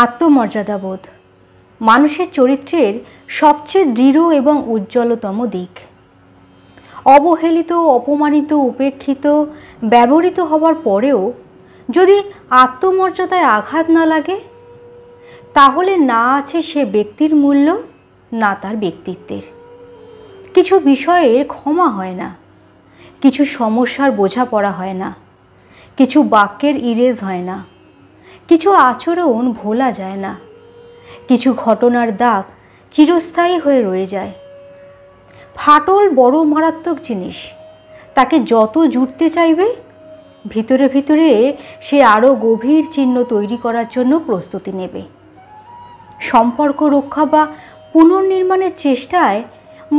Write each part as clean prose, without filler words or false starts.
আত্মমর্যাদাবোধ মানুষের চরিত্রের সবচেয়ে দৃঢ় এবং উজ্জ্বলতম দিক। অবহেলিত, অপমানিত, উপেক্ষিত, ব্যবহৃত হবার পরেও যদি আত্মমর্যাদায় আঘাত না লাগে, তাহলে না আছে সে ব্যক্তির মূল্য, না তার ব্যক্তিত্বের। কিছু বিষয়ের ক্ষমা হয় না, কিছু সমস্যার বোঝাপড়া হয় না, কিছু বাক্যের ইরেজ হয় না, কিছু আচরণ ভোলা যায় না, কিছু ঘটনার দাগ চিরস্থায়ী হয়ে রয়ে যায়। ফাটল বড় মারাত্মক জিনিস। তাকে যত জুড়তে চাইবে, ভিতরে ভিতরে সে আরও গভীর চিহ্ন তৈরি করার জন্য প্রস্তুতি নেবে। সম্পর্ক রক্ষা বা পুনর্নির্মাণের চেষ্টায়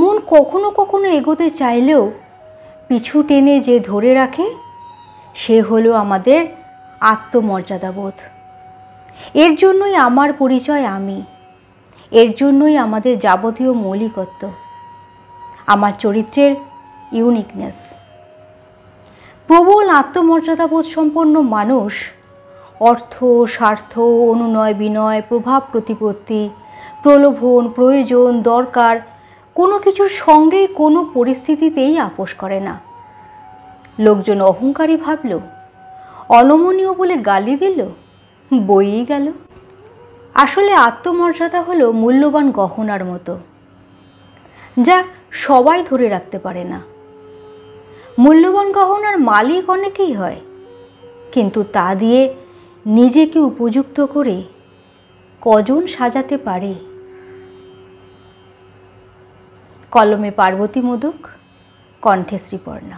মন কখনো কখনো এগোতে চাইলেও পিছু টেনে যে ধরে রাখে, সে হলো আমাদের আত্মমর্যাদাবোধ। এর জন্যই আমার পরিচয় আমি, এর জন্যই আমাদের যাবতীয় মৌলিকত্ব, আমার চরিত্রের ইউনিকনেস। প্রবল আত্মমর্যাদাবোধ সম্পন্ন মানুষ অর্থ, স্বার্থ, অনুনয় বিনয়, প্রভাব প্রতিপত্তি, প্রলোভন, প্রয়োজন, দরকার কোনো কিছুর সঙ্গেই কোনো পরিস্থিতিতেই আপোষ করে না। লোকজন অহংকারী ভাবল, অনমনীয় বলে গালি দিল, বইই গেল। আসলে আত্মমর্যাদা হলো মূল্যবান গহনার মতো, যা সবাই ধরে রাখতে পারে না। মূল্যবান গহনার মালিক অনেকেই হয়, কিন্তু তা দিয়ে নিজেকে উপযুক্ত করে কজন সাজাতে পারে? কলমে পার্বতী মোদক, কণ্ঠে শ্রীপর্ণা।